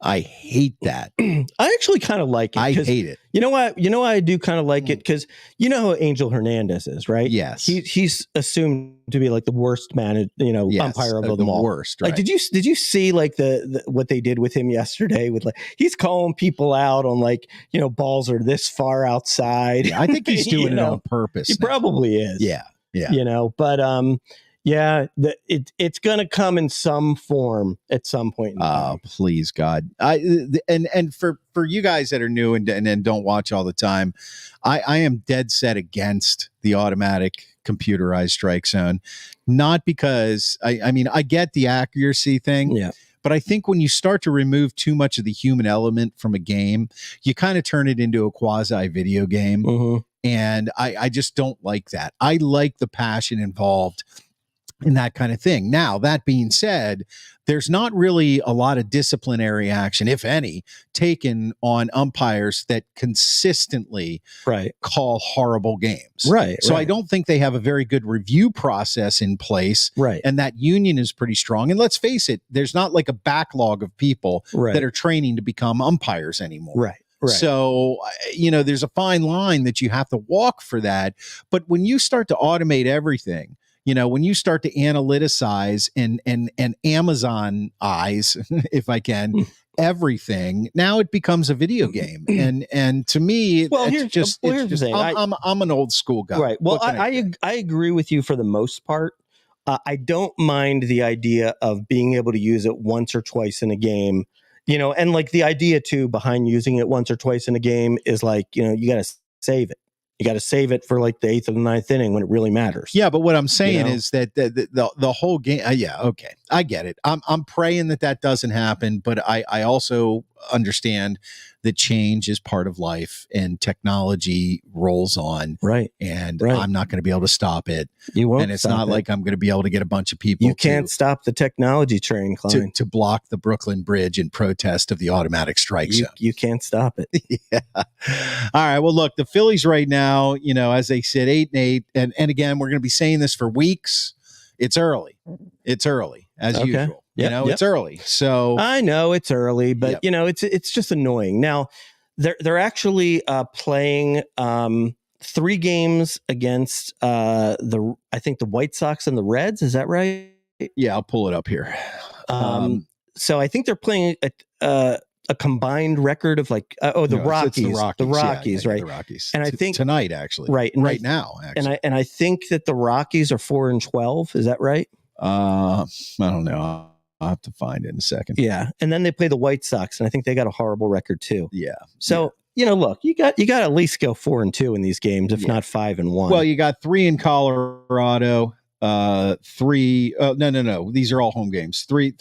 I hate that. I actually kind of like it. I hate it. You know what? I do kind of like it because you know who Angel Hernandez is, right? Yes. He's assumed to be like the worst umpire of them all. Worst. Right. Like, did you see like the what they did with him yesterday? With like he's calling people out on like balls are this far outside. Yeah, I think he's doing it on purpose. He probably is. Yeah. But yeah, it's going to come in some form at some point in time. Please, God. And for you guys that are new and don't watch all the time, I am dead set against the automatic computerized strike zone. Not because, I get the accuracy thing. Yeah. But I think when you start to remove too much of the human element from a game, you kind of turn it into a quasi video game. Mm-hmm. And I just don't like that. I like the passion involved in that kind of thing. Now, that being said, there's not really a lot of disciplinary action, if any, taken on umpires that consistently call horrible games. Right. So I don't think they have a very good review process in place. Right. And that union is pretty strong. And let's face it, there's not like a backlog of people that are training to become umpires anymore. Right. Right. So, there's a fine line that you have to walk for that. But when you start to automate everything, when you start to analyticize and Amazon eyes, if I can, everything, now it becomes a video game. And to me, here's the thing. I'm an old school guy. Right. Well, I agree with you for the most part I don't mind the idea of being able to use it once or twice in a game, and like the idea too behind using it once or twice in a game is like, you got to save it. You got to save it for like the 8th or the 9th inning when it really matters. Yeah, but what I'm saying is that the whole game. Yeah, okay, I get it. I'm praying that doesn't happen, but I also understand that change is part of life and technology rolls on. Right. And right. I'm not going to be able to stop it. You won't. And it's not like I'm going to be able to get a bunch of people. You can't stop the technology train, Klein. To block the Brooklyn Bridge in protest of the automatic strike zone. You can't stop it. Yeah. All right. Well, look, the Phillies right now, as they sit 8-8, and again, we're going to be saying this for weeks. It's early. It's early as usual. It's early. So I know it's early, but it's just annoying. Now they're actually playing 3 games against I think the White Sox and the Reds. Is that right? Yeah, I'll pull it up here. So I think they're playing a combined record of like the Rockies. The Rockies, right? The Rockies. And I think tonight actually. Right. Right now, actually. And I think that the Rockies are 4-12. Is that right? I don't know. I'll have to find it in a second. Yeah. And then they play the White Sox, and I think they got a horrible record too. Yeah. So, look, you got to at least go 4-2 in these games, if not 5-1. Well, you got 3 in Colorado, 3. No. These are all home games. 3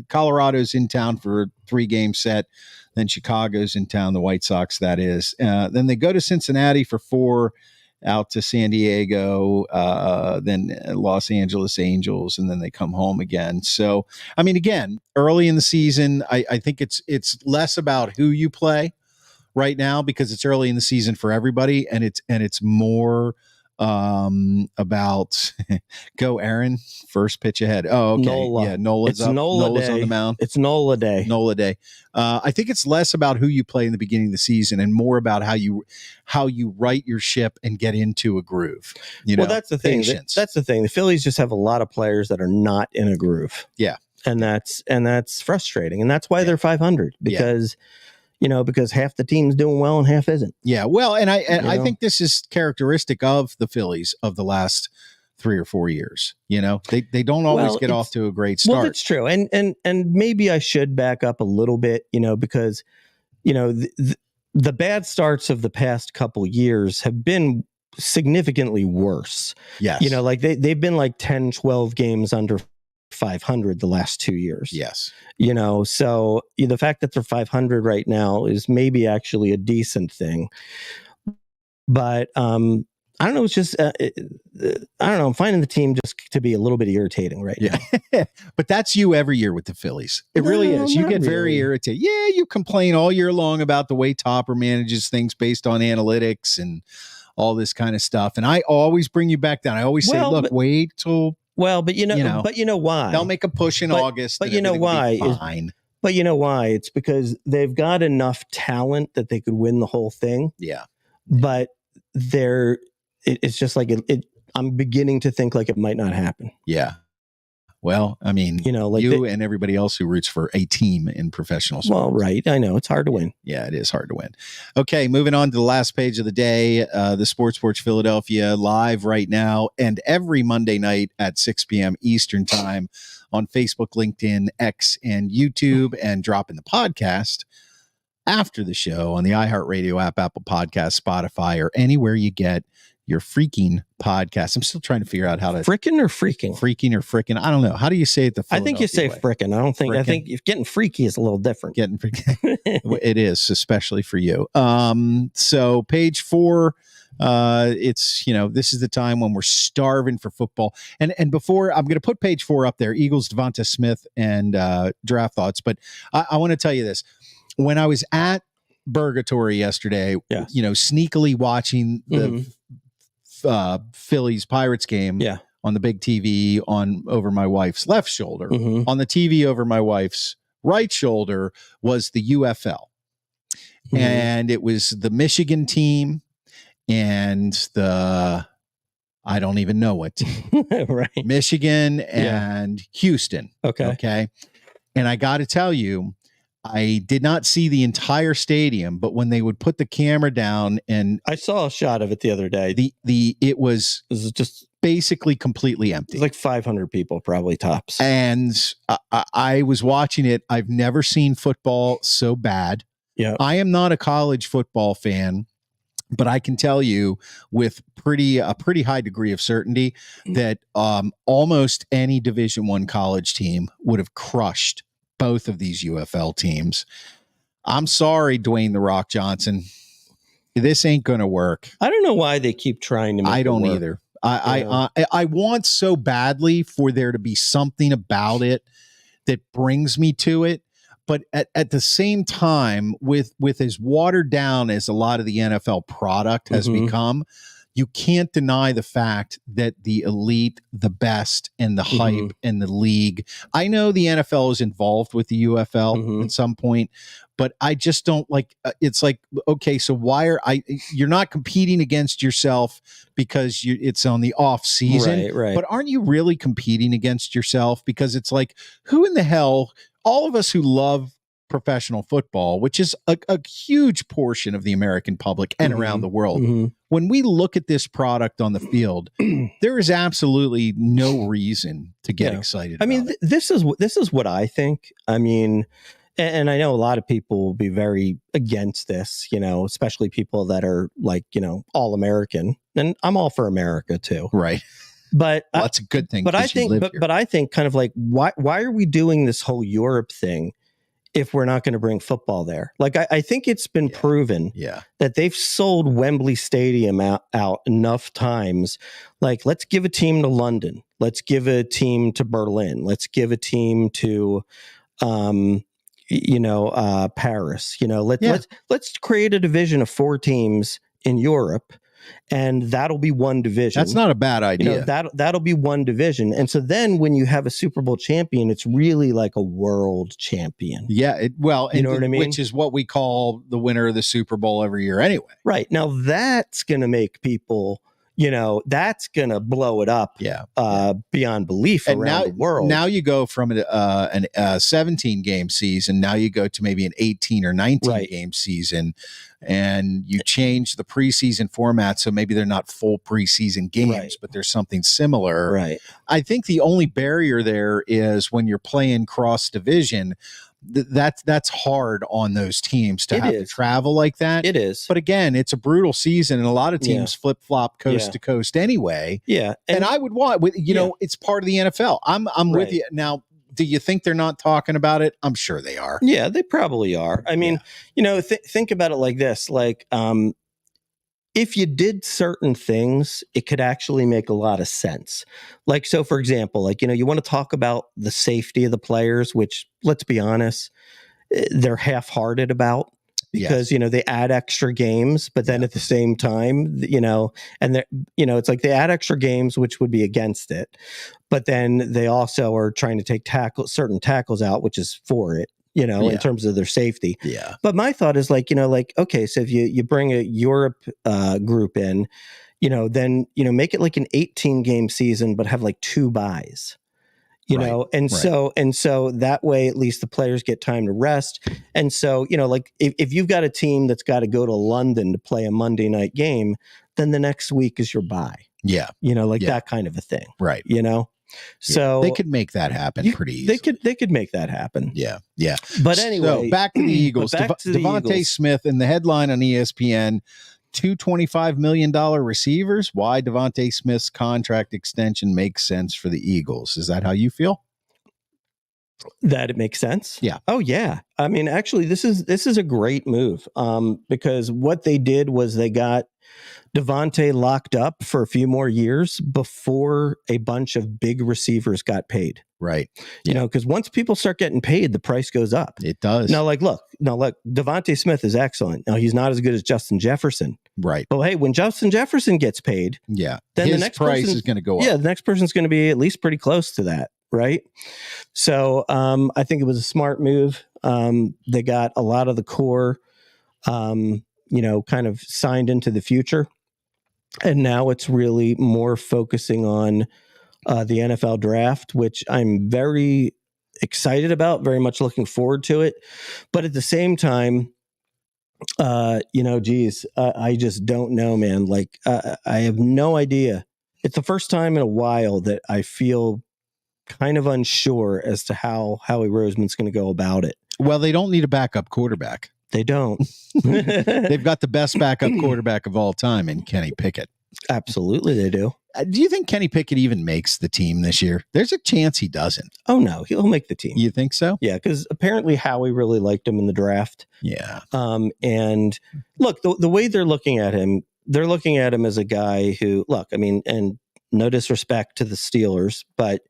Colorado's in town for a 3-game set. Then Chicago's in town, the White Sox, that is. Then they go to Cincinnati for 4, out to San Diego, then Los Angeles Angels, and then they come home again. So, I mean, again, early in the season, I think it's less about who you play right now because it's early in the season for everybody, and it's more about go Aaron, first pitch ahead. Oh, okay. Nola. Yeah, Nola's up. Nola's on the mound. It's Nola day. Nola day. I think it's less about who you play in the beginning of the season and more about how you right your ship and get into a groove. Well, that's the thing. That's the thing. The Phillies just have a lot of players that are not in a groove. Yeah. And that's frustrating. And that's why they're 500 because because half the team's doing well and half isn't. Yeah. Well, and I think this is characteristic of the Phillies of the last 3 or 4 years. They don't always get off to a great start. Well, that's true. And maybe I should back up a little bit, because, the bad starts of the past couple years have been significantly worse. Yes. Like they've been like 10, 12 games under 500 the last 2 years. Yes. So the fact that they're 500 right now is maybe actually a decent thing. But I don't know. It's just, I don't know. I'm finding the team just to be a little bit irritating right now. But that's you every year with the Phillies. It really is. You get very irritated. Yeah, you complain all year long about the way Topper manages things based on analytics and all this kind of stuff. And I always bring you back down. I always say, look, wait till... Well, but you know why? They'll make a push in August. But you know why? But you know why? It's because they've got enough talent that they could win the whole thing. Yeah. But it's just like I'm beginning to think like it might not happen. Yeah. Well, I mean, you and everybody else who roots for a team in professional sports. Well, right. I know. It's hard to win. Yeah, it is hard to win. Okay, moving on to the last page of the day. The Sports Porch Philadelphia live right now and every Monday night at 6 p.m. Eastern Time on Facebook, LinkedIn, X, and YouTube, and dropping the podcast after the show on the iHeartRadio app, Apple Podcasts, Spotify, or anywhere you get your freaking podcast. I'm still trying to figure out how to frickin' or freaking. Freaking or frickin'. I don't know. How do you say it? I think you say frickin'. I think if getting freaky is a little different. Getting freaky. It is, especially for you. So page 4, it's, this is the time when we're starving for football. And before I'm going to put page 4 up there, Eagles, Devonta Smith and draft thoughts. But I want to tell you this. When I was at Burgatory yesterday, sneakily watching the Phillies Pirates game on the big TV over my wife's left shoulder. Mm-hmm. On the TV over my wife's right shoulder was the UFL. Mm-hmm. And it was the Michigan team and the I don't even know what team. Right. Michigan and Houston. Okay. And I got to tell you, I did not see the entire stadium, but when they would put the camera down and I saw a shot of it the other day. it was just basically completely empty. It was like 500 people, probably tops. And I was watching it. I've never seen football so bad. Yeah, I am not a college football fan, but I can tell you with a pretty high degree of certainty that almost any Division I college team would have crushed both of these UFL teams. I'm sorry, Dwayne "The Rock" Johnson. This ain't going to work. I don't know why they keep trying to make I don't it work. either. I want so badly for there to be something about it that brings me to it. But at the same time, with as watered down as a lot of the NFL product has become, you can't deny the fact that the elite, the best, and the hype and the league. I know the NFL is involved with the UFL at some point, but I just don't like. It's like, okay, so why you're not competing against yourself because it's on the off season, right? But aren't you really competing against yourself? Because it's like, who in the hell? All of us who love professional football, which is a huge portion of the American public and around the world, when we look at this product on the field, there is absolutely no reason to get excited. I mean, this is what I think. I mean, and I know a lot of people will be very against this, especially people that are like, all American, and I'm all for America too. Right. But that's a good thing. But I think kind of like, why are we doing this whole Europe thing if we're not going to bring football there? Like, I think it's been proven that they've sold Wembley Stadium out enough times. Like, let's give a team to London. Let's give a team to Berlin. Let's give a team to, Paris. Let's create a division of 4 teams in Europe. And that'll be one division. That's not a bad idea. That'll be one division. And so then when you have a Super Bowl champion, it's really like a world champion. Yeah. You know what I mean? Which is what we call the winner of the Super Bowl every year anyway. Right. Now that's going to make people, that's going to blow it up beyond belief and around the world. Now you go from a 17-game season. Now you go to maybe an 18 or 19-game season. And you change the preseason format, so maybe they're not full preseason games, but there's something similar. Right. I think the only barrier there is when you're playing cross division. That's hard on those teams to have to travel like that. It is. But again, it's a brutal season, and a lot of teams flip flop coast to coast anyway. Yeah, and I would want it's part of the NFL. I'm with you now. Do you think they're not talking about it? I'm sure they are. Yeah, they probably are. I mean, think about it like this. Like, if you did certain things, it could actually make a lot of sense. Like, so for example, like, you want to talk about the safety of the players, which, let's be honest, they're half-hearted about. Because, they add extra games, but then at the same time, and they're, it's like they add extra games, which would be against it. But then they also are trying to take certain tackles out, which is for it, in terms of their safety. Yeah. But my thought is like, okay, so if you bring a Europe group in, then, make it like an 18-game season, but have like 2 buys. So that way at least the players get time to rest. And so, like if you've got a team that's got to go to London to play a Monday night game, then the next week is your bye. Yeah. That kind of a thing. Right. So they could make that happen pretty easily. They could make that happen. Yeah. Yeah. But anyway, so back to the Eagles. Devonta Smith in the headline on ESPN. 2 $25 million receivers. Why Devonta Smith's contract extension makes sense for the Eagles. Is that how you feel? That it makes sense? Yeah. Oh, yeah. I mean, actually, this is a great move because what they did was they got Devonta locked up for a few more years before a bunch of big receivers got paid. Right. Because once people start getting paid, the price goes up. It does. Now, look, Devonta Smith is excellent. Now, he's not as good as Justin Jefferson. Right. But hey, when Justin Jefferson gets paid, then the next price is going to go up. Yeah, the next person's going to be at least pretty close to that. Right. So I think it was a smart move. They got a lot of the core, kind of signed into the future. And now it's really more focusing on the NFL draft, which I'm very excited about, very much looking forward to it. But at the same time, I just don't know, man. Like, I have no idea. It's the first time in a while that I feel kind of unsure as to how Howie Roseman's going to go about it. Well, they don't need a backup quarterback. They don't. They've got the best backup quarterback of all time in Kenny Pickett. Absolutely, they do. Do you think Kenny Pickett even makes the team this year? There's a chance he doesn't. Oh, no, he'll make the team. You think so? Yeah, because apparently Howie really liked him in the draft. Yeah. And look, the way they're looking at him as a guy who, look, I mean, and no disrespect to the Steelers, but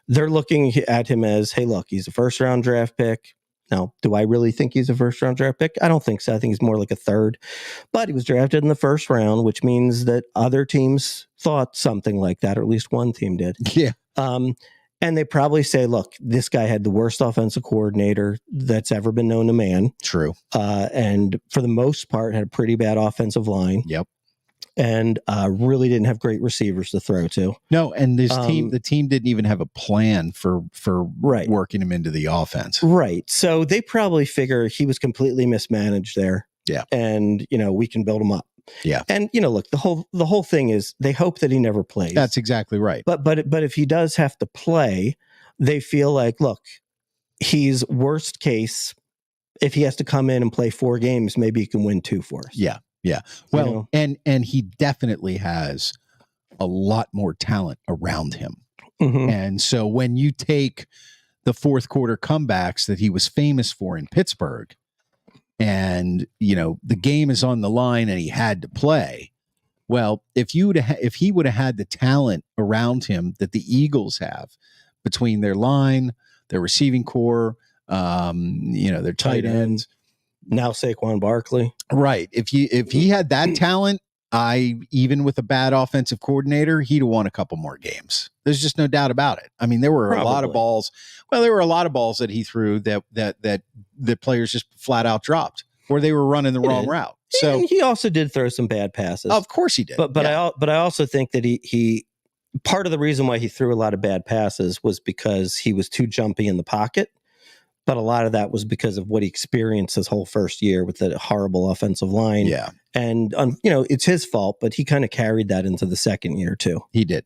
they're looking at him as, hey, look, he's a first-round draft pick. Now, do I really think he's a first-round draft pick? I don't think so. I think he's more like a third. But he was drafted in the first round, which means that other teams thought something like that, or at least one team did. Yeah. And they probably say, look, this guy had the worst offensive coordinator that's ever been known to man. True. And for the most part, had a pretty bad offensive line. Yep. And really didn't have great receivers to throw to. No, and the team didn't even have a plan for right. working him into the offense. Right. So they probably figure he was completely mismanaged there. Yeah. And, we can build him up. Yeah. And, look, the whole thing is they hope that he never plays. That's exactly right. But if he does have to play, they feel like, look, he's worst case. If he has to come in and play 4 games, maybe he can win 2 for us. Yeah. Yeah. Well, and he definitely has a lot more talent around him. Mm-hmm. And so when you take the fourth quarter comebacks that he was famous for in Pittsburgh, and, the game is on the line and he had to play. Well, if he would have had the talent around him that the Eagles have between their line, their receiving core, their tight ends, now Saquon Barkley. Right. If he had that talent, even with a bad offensive coordinator, he'd have won a couple more games. There's just no doubt about it. I mean, there were a lot of balls. Well, there were a lot of balls that he threw that the players just flat out dropped, or they were running the wrong route. So and he also did throw some bad passes. Of course he did. But I also think that he part of the reason why he threw a lot of bad passes was because he was too jumpy in the pocket. But a lot of that was because of what he experienced his whole first year with the horrible offensive line. Yeah. And, it's his fault, but he kind of carried that into the second year too. He did.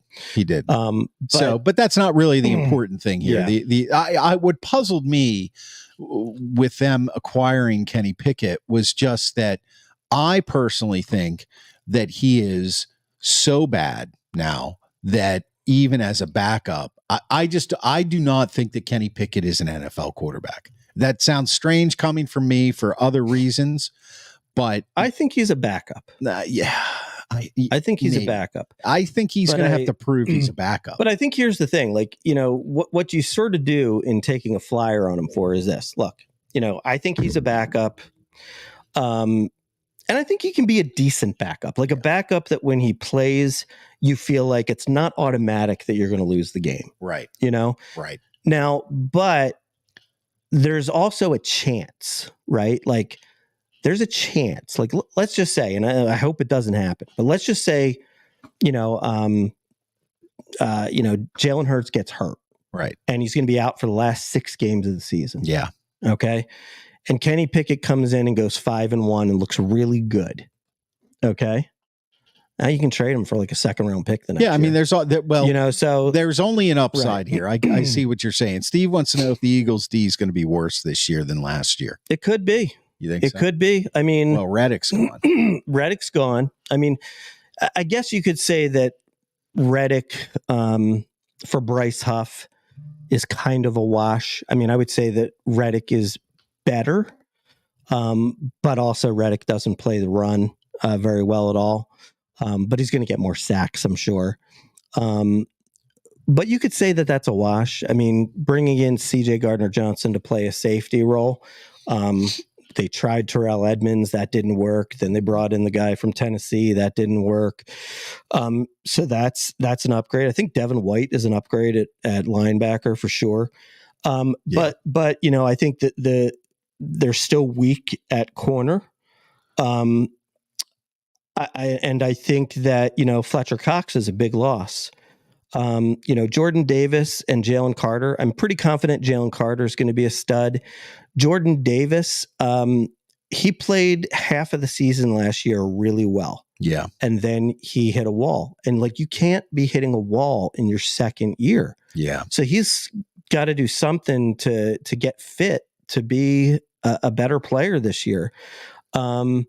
But that's not really the important thing here. Yeah. What puzzled me with them acquiring Kenny Pickett was just that I personally think that he is so bad now that even as a backup, I do not think that Kenny Pickett is an NFL quarterback. That sounds strange coming from me for other reasons, but I think he's a backup. I think he's a backup. I think he's going to have to prove he's a backup. But I think here's the thing, like, what you sort of do in taking a flyer on him for is this. Look, I think he's a backup. And I think he can be a decent backup, like a backup that when he plays, you feel like it's not automatic that you're going to lose the game. Right. Right. Now, but there's also a chance, right? Like there's a chance, like, let's just say, and I hope it doesn't happen, but let's just say, Jalen Hurts gets hurt. Right. And he's going to be out for the last 6 games of the season. Yeah. Okay. And Kenny Pickett comes in and goes 5-1 and looks really good. Okay. Now you can trade him for like a 2nd-round pick the next year. I mean, so there's only an upside here. I see what you're saying. Steve wants to know if the Eagles D is going to be worse this year than last year. It could be. You think it could be? I mean, well, Reddick's gone. Reddick's gone. I mean, I guess you could say that Reddick for Bryce Huff is kind of a wash. I mean, I would say that Reddick is better, but also Reddick doesn't play the run very well at all. But he's going to get more sacks, I'm sure. But you could say that that's a wash. I mean, bringing in C.J. Gardner-Johnson to play a safety role. They tried Terrell Edmonds. That didn't work. Then they brought in the guy from Tennessee. That didn't work. So that's an upgrade. I think Devin White is an upgrade at linebacker for sure. But I think that they're still weak at corner. I think that, Fletcher Cox is a big loss. Jordan Davis and Jalen Carter. I'm pretty confident Jalen Carter is going to be a stud. Jordan Davis, he played half of the season last year really well. Yeah. And then he hit a wall. And like, you can't be hitting a wall in your second year. Yeah. So he's got to do something to get fit to be a better player this year. So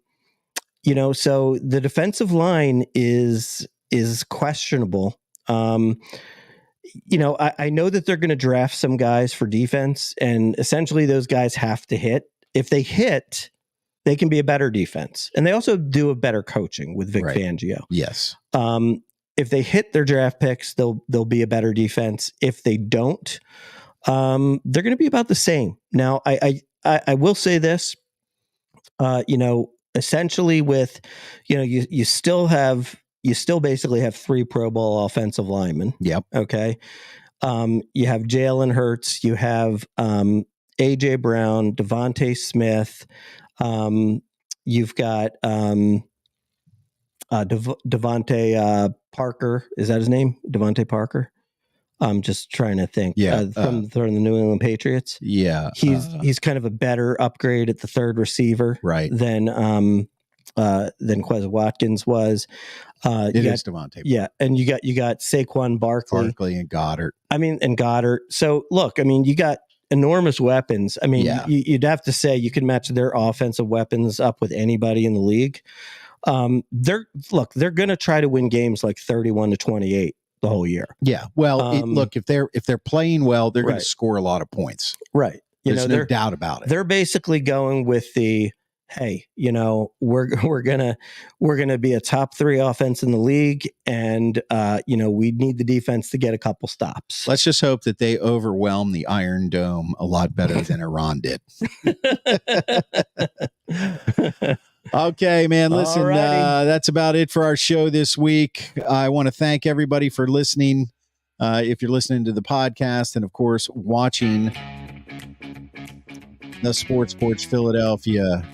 the defensive line is questionable. I know that they're going to draft some guys for defense, and essentially those guys have to hit. If they hit, they can be a better defense. And they also do a better coaching with Vic Fangio. Yes. If they hit their draft picks, they'll be a better defense. If they don't, they're going to be about the same. Now, I will say this, essentially with, you still basically have 3 Pro Bowl offensive linemen. Yep. Okay. You have Jalen Hurts, you have AJ Brown, Devonta Smith. You've got Devonta Parker. Is that his name? Devonta Parker. I'm just trying to think. Yeah, from the New England Patriots. Yeah, he's kind of a better upgrade at the third receiver, right? Than Quez Watkins was. It is Devonta. Yeah, and you got Saquon Barkley and Goddard. And Goddard. So look, you got enormous weapons. You'd have to say you can match their offensive weapons up with anybody in the league. They're going to try to win games like 31-28 the whole year. Yeah. Well, if they're playing well, they're going to score a lot of points. Right. There's no doubt about it. They're basically going with the, hey, we're gonna be a top 3 offense in the league, and we need the defense to get a couple stops. Let's just hope that they overwhelm the Iron Dome a lot better than Iran did. Okay, man. Listen, that's about it for our show this week. I want to thank everybody for listening. If you're listening to the podcast, and of course watching the Sports Porch Philadelphia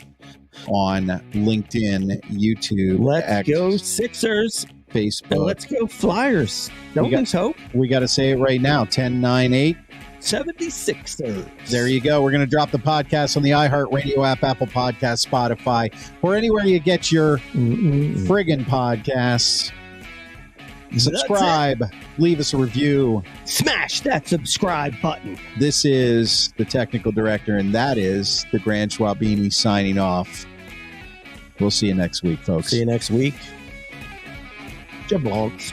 on LinkedIn, YouTube, Let's go Sixers, Facebook, and let's go Flyers. Don't lose hope. We got to say it right now. 10-9-8. 76ers. There you go. We're going to drop the podcast on the iHeartRadio app, Apple Podcasts, Spotify, or anywhere you get your friggin' podcasts. Subscribe. Leave us a review. Smash that subscribe button. This is the technical director, and that is the Grand Schwabini signing off. We'll see you next week, folks. See you next week. Jablonks.